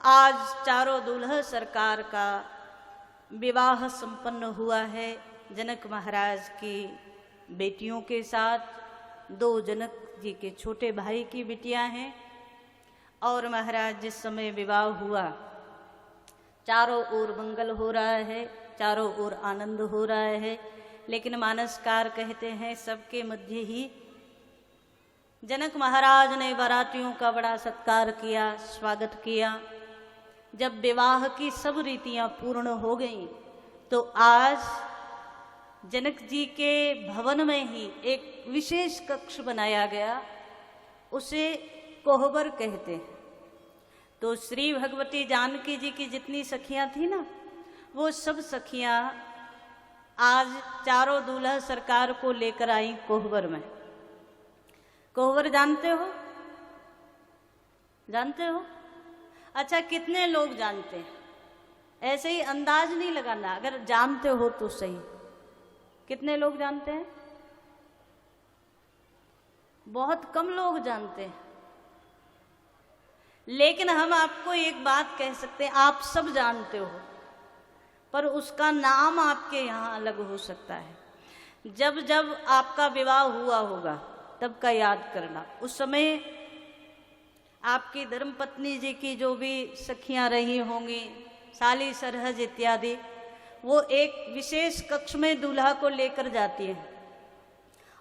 आज चारों दूल्हा सरकार का विवाह संपन्न हुआ है जनक महाराज की बेटियों के साथ। दो जनक जी के छोटे भाई की बिटियां हैं और महाराज जिस समय विवाह हुआ चारों ओर मंगल हो रहा है, चारों ओर आनंद हो रहा है। लेकिन मानसकार कहते हैं सबके मध्य ही जनक महाराज ने बारातियों का बड़ा सत्कार किया, स्वागत किया। जब विवाह की सब रीतियां पूर्ण हो गईं तो आज जनक जी के भवन में ही एक विशेष कक्ष बनाया गया, उसे कोहबर कहते हैं। तो श्री भगवती जानकी जी की जितनी सखियां थी ना, वो सब सखियां आज चारों दूल्हा सरकार को लेकर आई कोहबर में। कोहबर जानते हो? जानते हो? अच्छा, कितने लोग जानते हैं? ऐसे ही अंदाज नहीं लगाना, अगर जानते हो तो सही। कितने लोग जानते हैं? बहुत कम लोग जानते हैं। लेकिन हम आपको एक बात कह सकते हैं, आप सब जानते हो, पर उसका नाम आपके यहाँ अलग हो सकता है। जब जब आपका विवाह हुआ होगा तब का याद करना। उस समय आपकी धर्मपत्नी जी की जो भी सखियां रही होंगी, साली सरहज इत्यादि, वो एक विशेष कक्ष में दूल्हा को लेकर जाती हैं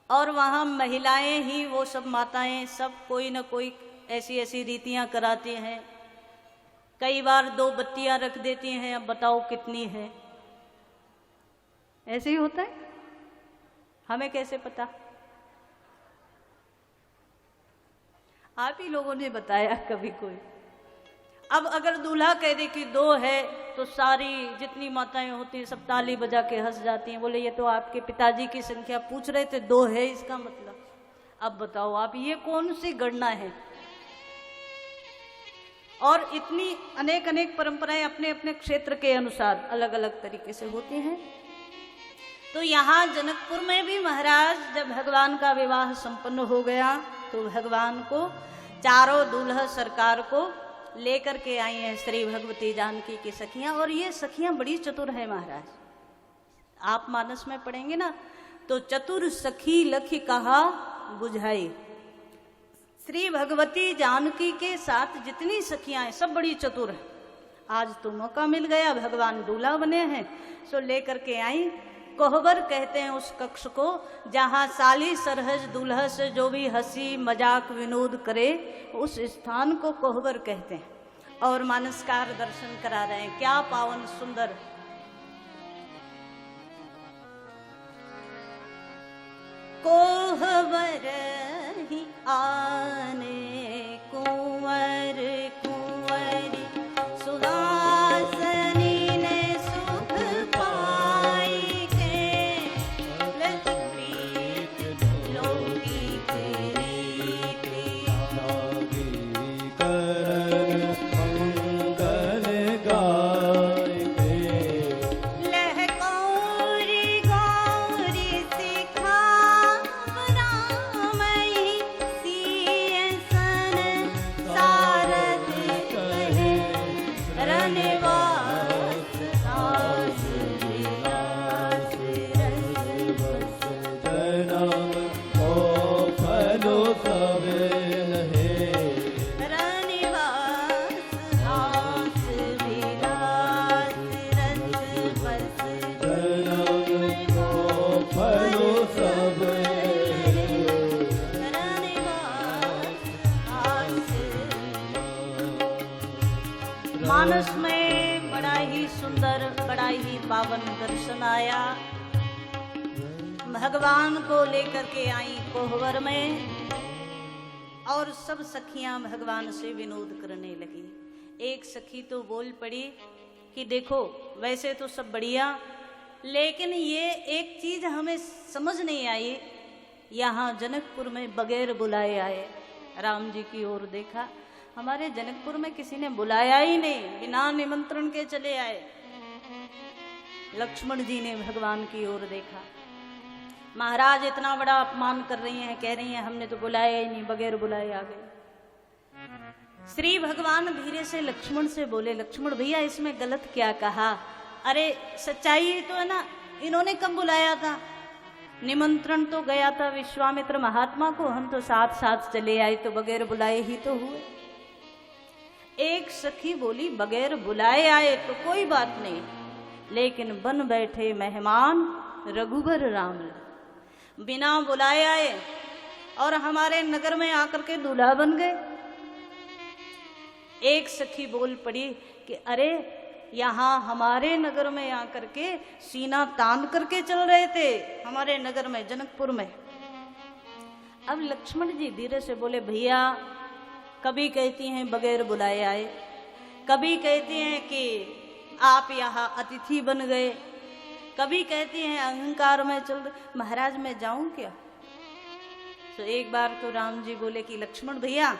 और वहाँ महिलाएं ही, वो सब माताएं सब कोई न कोई ऐसी ऐसी रीतियां कराती हैं। कई बार 2 बत्तियां रख देती हैं, अब बताओ कितनी है। ऐसे ही होता है, हमें कैसे पता? आप ही लोगों ने बताया कभी कोई। अब अगर दूल्हा कह दे कि 2 है तो सारी जितनी माताएं होती हैं सब ताली बजा के हंस जाती हैं, बोले ये तो आपके पिताजी की संख्या पूछ रहे थे, 2 है इसका मतलब। अब बताओ आप, ये कौन सी गणना है? और इतनी अनेक अनेक परंपराएं अपने अपने क्षेत्र के अनुसार अलग अलग तरीके से होती हैं। तो यहाँ जनकपुर में भी महाराज जब भगवान का विवाह संपन्न हो गया तो भगवान को चारों दूल्हा सरकार को लेकर के आई हैं श्री भगवती जानकी की सखियां। और ये सखियां बड़ी चतुर है महाराज। आप मानस में पढ़ेंगे ना तो चतुर सखी लखी कहा बुझाई। श्री भगवती जानकी के साथ जितनी सखियां हैं सब बड़ी चतुर है। आज तो मौका मिल गया, भगवान दूल्हा बने हैं, सो लेकर के आई। कोहबर कहते हैं उस कक्ष को जहाँ साली सरहज दूल्हा से जो भी हंसी मजाक विनोद करे, उस स्थान को कोहबर कहते हैं। और मानसकार दर्शन करा रहे हैं, क्या पावन सुंदर। कोहबर ही आने कुंवर कुंवरी सुहासनी ने सुख पाई के लजप्रीत लौकिक रीति करन मंगल गाय के लह गौरी गौरी सिखावना मई सिय सन सारद कहे रनवास आस विलास रस बस जन्म को फलो सब लहे रनवास आस विलास रस बस जन्म को फलो सब मानस में बड़ा ही सुंदर, बड़ा ही पावन दर्शन आया। भगवान को लेकर के आई कोहबर में और सब सखियां भगवान से विनोद करने लगी। एक सखी तो बोल पड़ी कि देखो वैसे तो सब बढ़िया, लेकिन ये एक चीज हमें समझ नहीं आई। यहाँ जनकपुर में बगैर बुलाए आए, राम जी की ओर देखा, हमारे जनकपुर में किसी ने बुलाया ही नहीं, बिना निमंत्रण के चले आए। लक्ष्मण जी ने भगवान की ओर देखा, महाराज इतना बड़ा अपमान कर रही हैं, कह रही हैं हमने तो बुलाया ही नहीं, बगैर बुलाए आ गए। श्री भगवान धीरे से लक्ष्मण से बोले, लक्ष्मण भैया इसमें गलत क्या कहा? अरे सच्चाई तो है ना, इन्होंने कब बुलाया था? निमंत्रण तो गया था विश्वामित्र महात्मा को, हम तो साथ साथ चले आए, तो बगैर बुलाए ही तो हुए। एक सखी बोली, बगैर बुलाए आए तो कोई बात नहीं, लेकिन बन बैठे मेहमान रघुबर राम, बिना बुलाए आए और हमारे नगर में आकर के दूल्हा बन गए। एक सखी बोल पड़ी कि अरे यहाँ हमारे नगर में आकर के सीना तान करके चल रहे थे, हमारे नगर में जनकपुर में। अब लक्ष्मण जी धीरे से बोले, भैया कभी कहती हैं बगैर बुलाए आए, कभी कहती हैं कि आप यहाँ अतिथि बन गए, कभी कहती हैं अहंकार में चल रहे। महाराज मैं जाऊं क्या? तो एक बार तो राम जी बोले कि लक्ष्मण भैया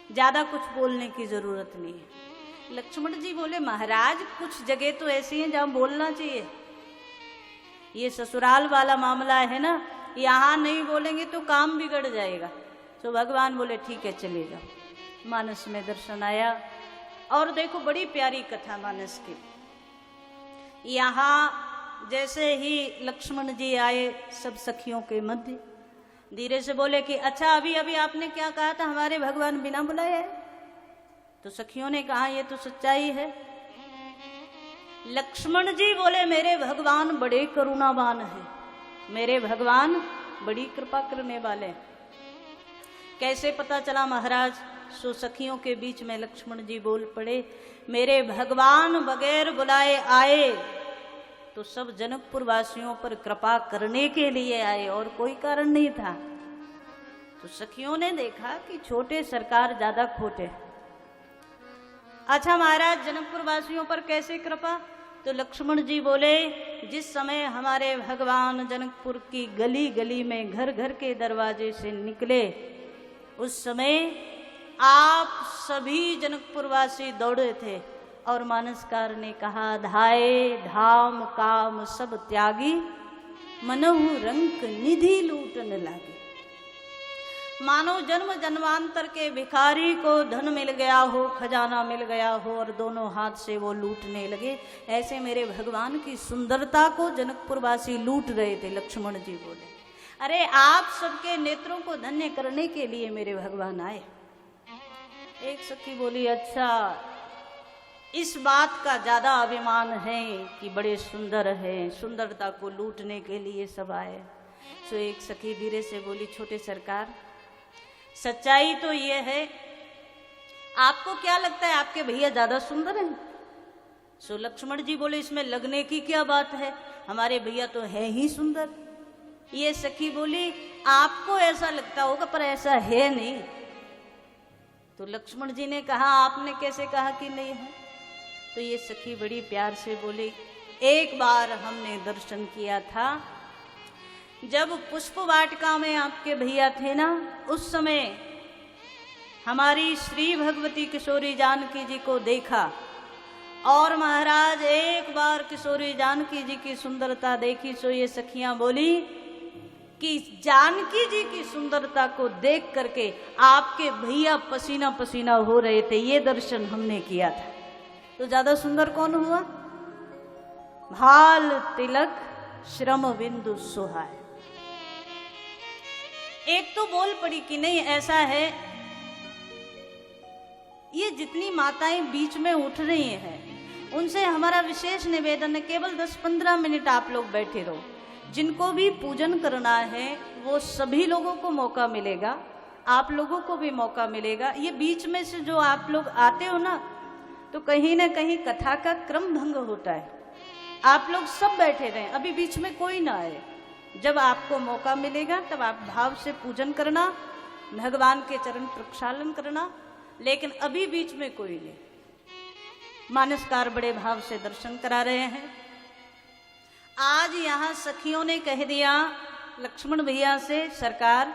ज्यादा कुछ बोलने की जरूरत नहीं है। लक्ष्मण जी बोले, महाराज कुछ जगह तो ऐसी हैं जहां बोलना चाहिए, ये ससुराल वाला मामला है ना, यहाँ नहीं बोलेंगे तो काम बिगड़ जाएगा। तो भगवान बोले ठीक है चले जाओ। मानस में दर्शन आया और देखो बड़ी प्यारी कथा मानस की। यहाँ जैसे ही लक्ष्मण जी आए सब सखियों के मध्य, धीरे से बोले कि अच्छा अभी अभी आपने क्या कहा था, हमारे भगवान बिना बुलाए आए? तो सखियों ने कहा ये तो सच्चाई है। लक्ष्मण जी बोले, मेरे भगवान बड़े करुणावान हैं, मेरे भगवान बड़ी कृपा करने वाले हैं। कैसे पता चला महाराज? सो सखियों के बीच में लक्ष्मण जी बोल पड़े, मेरे भगवान बगैर बुलाए आए तो सब जनकपुर वासियों पर कृपा करने के लिए आए और कोई कारण नहीं था। तो सखियों ने देखा कि छोटे सरकार ज्यादा खोटे। अच्छा महाराज जनकपुर वासियों पर कैसे कृपा? तो लक्ष्मण जी बोले, जिस समय हमारे भगवान जनकपुर की गली गली में घर घर के दरवाजे से निकले, उस समय आप सभी जनकपुर वासी दौड़े थे और मानसकार ने कहा, धाये धाम काम सब त्यागी, मनहु रंक निधि लूटन लागे। मानो जन्म जन्मांतर के भिखारी को धन मिल गया हो, खजाना मिल गया हो और दोनों हाथ से वो लूटने लगे, ऐसे मेरे भगवान की सुंदरता को जनकपुर वासी लूट रहे थे। लक्ष्मण जी बोले, अरे आप सबके नेत्रों को धन्य करने के लिए मेरे भगवान आए। एक सखी बोली, अच्छा इस बात का ज्यादा अभिमान है कि बड़े सुंदर हैं, सुंदरता को लूटने के लिए सब आए। सो एक सखी धीरे से बोली, छोटे सरकार सच्चाई तो ये है, आपको क्या लगता है आपके भैया ज्यादा सुंदर हैं? सो लक्ष्मण जी बोले, इसमें लगने की क्या बात है, हमारे भैया तो है ही सुंदर। ये सखी बोली, आपको ऐसा लगता होगा पर ऐसा है नहीं। तो लक्ष्मण जी ने कहा, आपने कैसे कहा कि नहीं है? तो ये सखी बड़ी प्यार से बोली, एक बार हमने दर्शन किया था, जब पुष्प वाटिका में आपके भैया थे ना, उस समय हमारी श्री भगवती किशोरी जानकी जी को देखा और महाराज एक बार किशोरी जानकी जी की सुंदरता देखी। सो ये सखियां बोली कि जानकी जी की सुंदरता को देख करके आपके भैया पसीना पसीना हो रहे थे, ये दर्शन हमने किया था। तो ज्यादा सुंदर कौन हुआ? भाल तिलक श्रम बिंदु सुहाए। एक तो बोल पड़ी कि नहीं ऐसा है। ये जितनी माताएं बीच में उठ रही हैं उनसे हमारा विशेष निवेदन है, केवल 10-15 मिनट आप लोग बैठे रहो। जिनको भी पूजन करना है वो सभी लोगों को मौका मिलेगा, आप लोगों को भी मौका मिलेगा। ये बीच में से जो आप लोग आते हो ना, तो कहीं ना कहीं कथा का क्रम भंग होता है। आप लोग सब बैठे रहें, अभी बीच में कोई ना आए। जब आपको मौका मिलेगा तब आप भाव से पूजन करना, भगवान के चरण प्रक्षालन करना, लेकिन अभी बीच में कोई नहीं। मानसकार बड़े भाव से दर्शन करा रहे हैं। आज यहाँ सखियों ने कह दिया लक्ष्मण भैया से, सरकार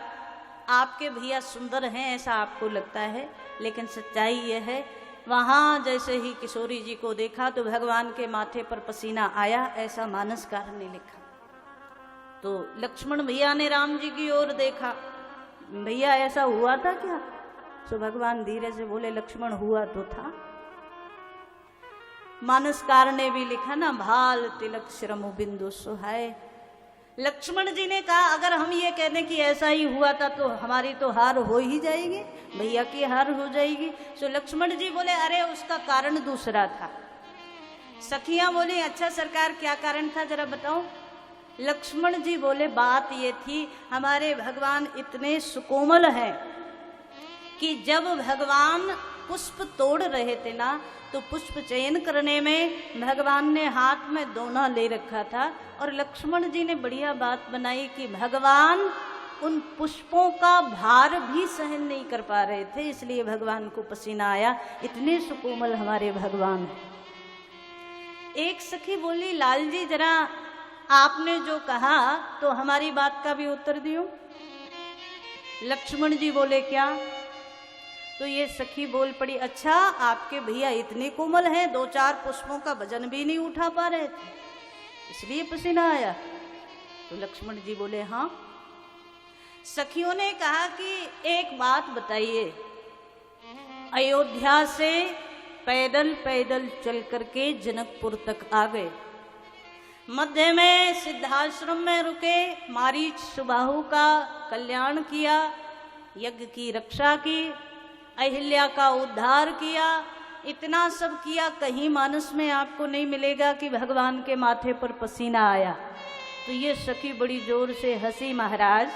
आपके भैया सुंदर हैं ऐसा आपको लगता है, लेकिन सच्चाई यह है वहाँ जैसे ही किशोरी जी को देखा तो भगवान के माथे पर पसीना आया, ऐसा मानसकार ने लिखा। तो लक्ष्मण भैया ने राम जी की ओर देखा, भैया ऐसा हुआ था क्या? तो भगवान धीरे से बोले लक्ष्मण हुआ तो था। मानसकार ने भी लिखा ना, भाल तिलक श्रम बिंदु सुहाए। लक्ष्मण जी ने कहा अगर हम ये कहने कि ऐसा ही हुआ था तो हमारी तो हार हो ही जाएगी, भैया की हार हो जाएगी। तो लक्ष्मण जी बोले अरे उसका कारण दूसरा था। सखियां बोली अच्छा सरकार क्या कारण था जरा बताओ। लक्ष्मण जी बोले बात ये थी हमारे भगवान इतने सुकोमल हैं कि जब भगवान पुष्प तोड़ रहे थे ना तो पुष्प चयन करने में भगवान ने हाथ में दोना ले रखा था और लक्ष्मण जी ने बढ़िया बात बनाई कि भगवान उन पुष्पों का भार भी सहन नहीं कर पा रहे थे, इसलिए भगवान को पसीना आया। इतने सुकोमल हमारे भगवान हैं। एक सखी बोली लाल जी जरा आपने जो कहा तो हमारी बात का भी उत्तर दियो। लक्ष्मण जी बोले क्या? तो ये सखी बोल पड़ी अच्छा आपके भैया इतने कोमल हैं, 2-4 पुष्पों का वजन भी नहीं उठा पा रहे थे इसलिए पसीना आया। तो लक्ष्मण जी बोले हाँ। सखियों ने कहा कि एक बात बताइए, अयोध्या से पैदल पैदल चल करके जनकपुर तक आ गए, मध्य में सिद्धाश्रम में रुके, मारीच सुबाहु का कल्याण किया, यज्ञ की रक्षा की, अहिल्या का उद्धार किया, इतना सब किया, कहीं मानस में आपको नहीं मिलेगा कि भगवान के माथे पर पसीना आया। तो ये सखी बड़ी जोर से हंसी। महाराज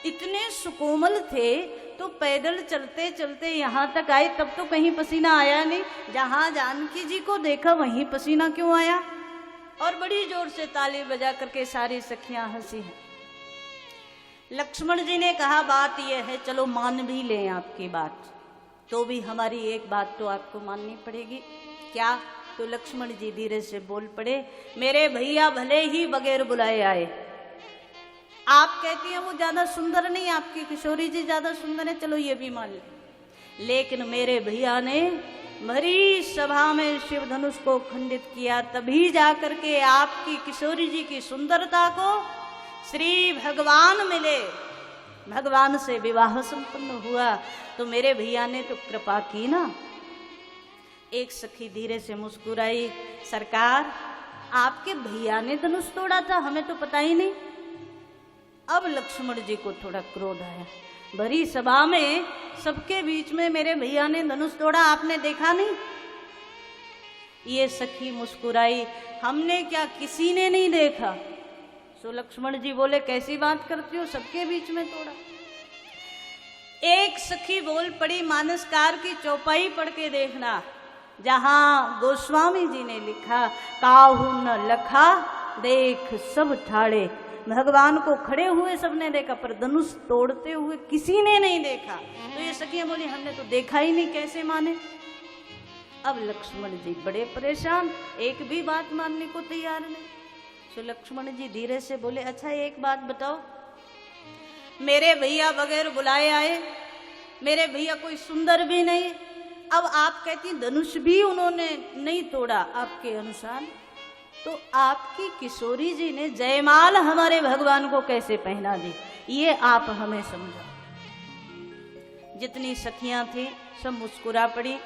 इतने सुकोमल थे तो पैदल चलते चलते यहाँ तक आए तब तो कहीं पसीना आया नहीं, जहाँ जानकी जी को देखा वहीं पसीना क्यों आया? और बड़ी जोर से ताली बजा करके सारी सखियां हंसी हैं। लक्ष्मण जी ने कहा बात यह है चलो मान भी लें आपकी बात, तो भी हमारी एक बात तो आपको माननी पड़ेगी। क्या? तो लक्ष्मण जी धीरे से बोल पड़े मेरे भैया भले ही बगैर बुलाए आए, आप कहती हैं वो ज्यादा सुंदर नहीं, आपकी किशोरी जी ज्यादा सुंदर है, चलो ये भी मान ले, लेकिन मेरे भैया ने भरी सभा में शिव धनुष को खंडित किया, तभी जाकर के आपकी किशोरी जी की सुंदरता को श्री भगवान मिले, भगवान से विवाह संपन्न हुआ। तो मेरे भैया ने तो कृपा की ना। एक सखी धीरे से मुस्कुराई, सरकार आपके भैया ने धनुष तोड़ा था, हमें तो पता ही नहीं। अब लक्ष्मण जी को थोड़ा क्रोध आया, भरी सभा में सबके बीच में मेरे भैया ने धनुष तोड़ा, आपने देखा नहीं? ये सखी मुस्कुराई, हमने क्या किसी ने नहीं देखा। सो लक्ष्मण जी बोले कैसी बात करती हो, सबके बीच में तोड़ा। एक सखी बोल पड़ी मानसकार की चौपाई पढ़ के देखना, जहां गोस्वामी जी ने लिखा काहू न लखा देख सब ठाड़े, भगवान को खड़े हुए सबने देखा पर धनुष तोड़ते हुए किसी ने नहीं देखा। तो ये सखियां बोली हमने तो देखा ही नहीं, कैसे माने? अब लक्ष्मण जी बड़े परेशान, एक भी बात मानने को तैयार नहीं। तो लक्ष्मण जी धीरे से बोले अच्छा एक बात बताओ, मेरे भैया बगैर बुलाए आए, मेरे भैया कोई सुंदर भी नहीं, अब आप कहती धनुष भी उन्होंने नहीं तोड़ा आपके अनुसार, तो आपकी किशोरी जी ने जयमाल हमारे भगवान को कैसे पहना दी, ये आप हमें समझाओ। जितनी सखियां थी सब मुस्कुरा पड़ी।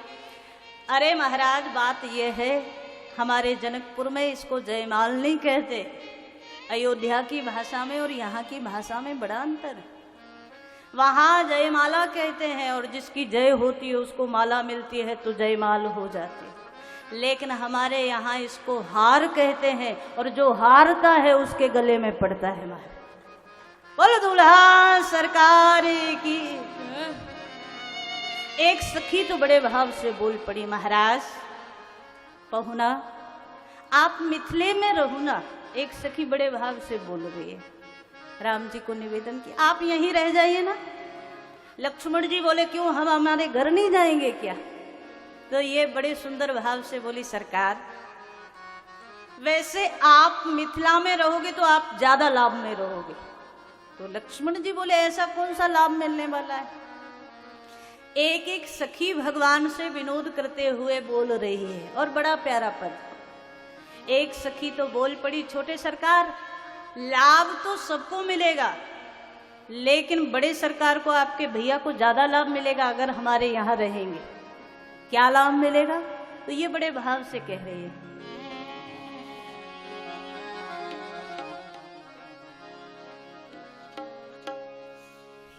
अरे महाराज बात यह है, हमारे जनकपुर में इसको जयमाल नहीं कहते, अयोध्या की भाषा में और यहाँ की भाषा में बड़ा अंतर है। वहाँ जयमाला कहते हैं और जिसकी जय होती है उसको माला मिलती है तो जयमाल हो जाती है, लेकिन हमारे यहाँ इसको हार कहते हैं और जो हारता है उसके गले में पड़ता है माला। बोलो दूल्हा सरकार की। एक सखी तो बड़े भाव से बोल पड़ी महाराज पहुना आप मिथिले में रहो ना। एक सखी बड़े भाव से बोल रही है, राम जी को निवेदन की आप यहीं रह जाइए ना। लक्ष्मण जी बोले क्यों, हम हमारे घर नहीं जाएंगे क्या? तो ये बड़े सुंदर भाव से बोली सरकार वैसे आप मिथिला में रहोगे तो आप ज्यादा लाभ में रहोगे। तो लक्ष्मण जी बोले ऐसा कौन सा लाभ मिलने वाला है? एक एक सखी भगवान से विनोद करते हुए बोल रही है और बड़ा प्यारा पद। एक सखी तो बोल पड़ी छोटे सरकार लाभ तो सबको मिलेगा, लेकिन बड़े सरकार को आपके भैया को ज्यादा लाभ मिलेगा अगर हमारे यहाँ रहेंगे। क्या लाभ मिलेगा? तो ये बड़े भाव से कह रहे हैं।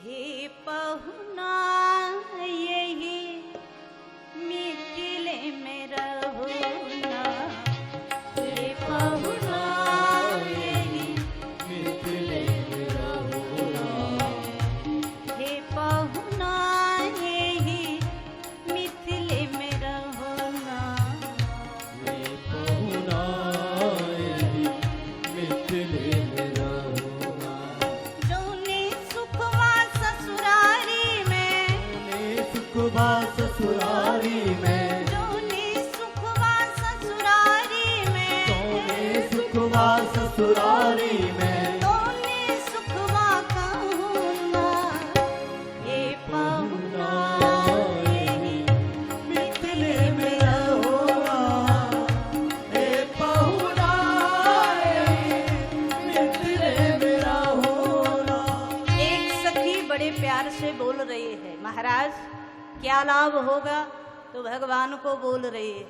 हे पहुना यही मिथिले में रहुना, हे पहुना यही मिथिले में रहुना, हे पहुना यही मिथिले में रहुना, हे पहुना यही मिथिले में रहुना। जौने सुखवा ससुरारी में, सुखवा ससुरारी में, जौने सुखवा ससुरारी में, सोने सुखवा ससुरारी में, तोने सुखवा कहूना, हे पहुना यही मिथिले में रहुना, हे पहुना यही मिथिले में रहुना। एक सखी बड़े प्यार से बोल रही है, महाराज क्या लाभ होगा? तो भगवान को बोल रही है,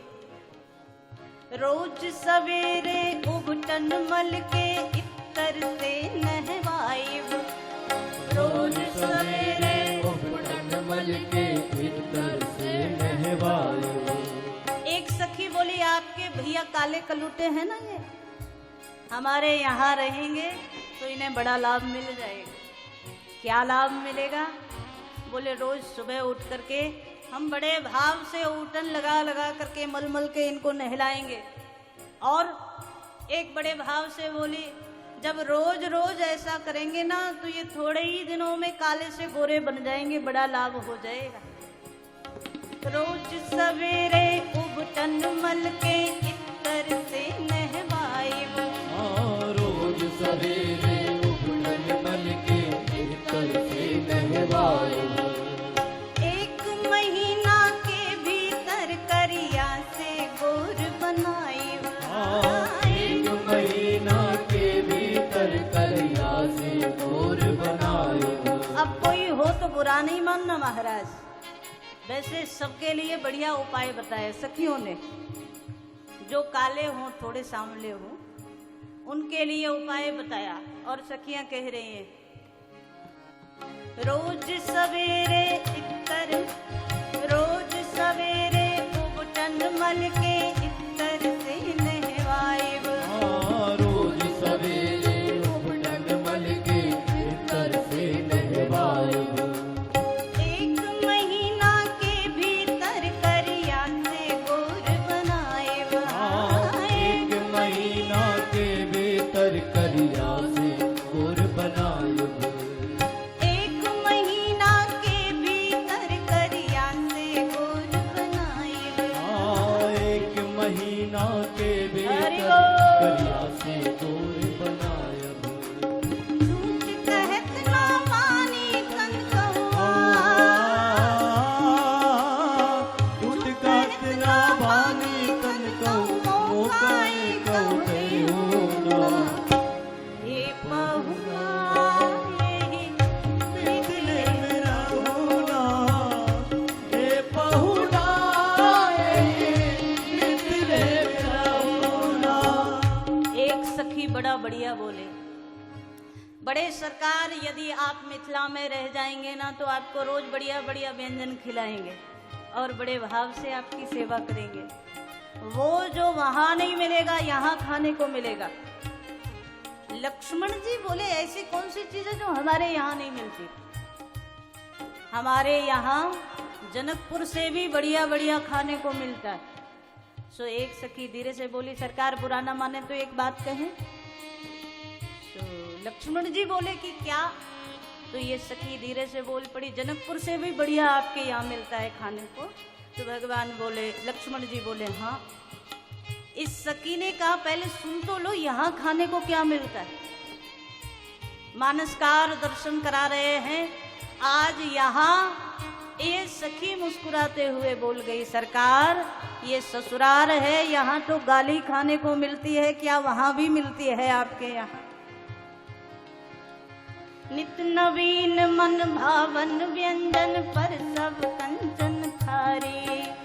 रोज सवेरे उबटन मल के इत्तर से नहवाइब, रोज सवेरे उबटन मल के इत्तर से नहवाइब। एक सखी बोली, आपके भैया काले कलूटे हैं ना, ये हमारे यहाँ रहेंगे तो इन्हें बड़ा लाभ मिल जाएगा। क्या लाभ मिलेगा? बोले रोज सुबह उठ करके हम बड़े भाव से ऊटन लगा लगा करके मल मल के इनको नहलाएंगे। और एक बड़े भाव से बोली, जब रोज रोज ऐसा करेंगे ना तो ये थोड़े ही दिनों में काले से गोरे बन जाएंगे, बड़ा लाभ हो जाएगा। रोज सवेरे उबटन मल के इत्तर से नहवाइब, रोज सवेरे उबटन मल के इत्तर से नहवाइब। एक महीना के भीतर करिया से गोर बनाइब, एक महीना के भीतर करिया से गोर बनाइब। अब कोई हो तो बुरा नहीं मानना महाराज, वैसे सबके लिए बढ़िया उपाय बताए सखियों ने। जो काले हों थोड़े सांवले हों उनके लिए उपाय बताया। और सखियां कह रही हैं, रोज सवेरे इत्तर, रोज सवेरे उबटन मल के इत्तर से नहवाइब, रोज सवेरे उबटन मल के इत्तर से नहवाइब। एक महीना के भीतर करिया से गोर बनाइब, एक महीना के भीतर करिया से गोर बनाइब। एक महीना के भीतर करिया से गोर बनाइब, एक महीना के हरि भीतर बोल। करिया से गोर बनाइब। झूठ कहत ना मानी कन कौआ, टूट कहत ना बानी कन कहूँ, मोकाई कहते हो ना। हे पहुआ यही मिथिले में रहुना, हे पहुना यही मिथिले में रहुना। एक सखी बड़ा बढ़िया बोले, बड़े सरकार यदि आप मिथिला में रह जाएंगे ना तो आपको रोज बढ़िया बढ़िया व्यंजन खिलाएंगे और बड़े भाव से आपकी सेवा करेंगे। वो जो वहां नहीं मिलेगा यहाँ खाने को मिलेगा। लक्ष्मण जी बोले, ऐसी कौन सी चीज है जो हमारे यहाँ नहीं मिलती? हमारे यहाँ जनकपुर से भी बढ़िया बढ़िया खाने को मिलता है। सो एक सखी धीरे से बोली, सरकार बुरा ना माने तो एक बात कहें। तो लक्ष्मण जी बोले कि क्या? तो ये सखी धीरे से बोल पड़ी, जनकपुर से भी बढ़िया आपके यहाँ मिलता है खाने को। तो भगवान बोले, लक्ष्मण जी बोले हाँ। इस सखी ने कहा पहले सुन तो लो, यहाँ खाने को क्या मिलता है। मानसकार दर्शन करा रहे हैं आज यहाँ। ये सखी मुस्कुराते हुए बोल गई, सरकार ये ससुराल है, यहाँ तो गाली खाने को मिलती है, क्या वहां भी मिलती है आपके यहाँ? नित नवीन मन भावन व्यंजन पर सब कंचन थारी।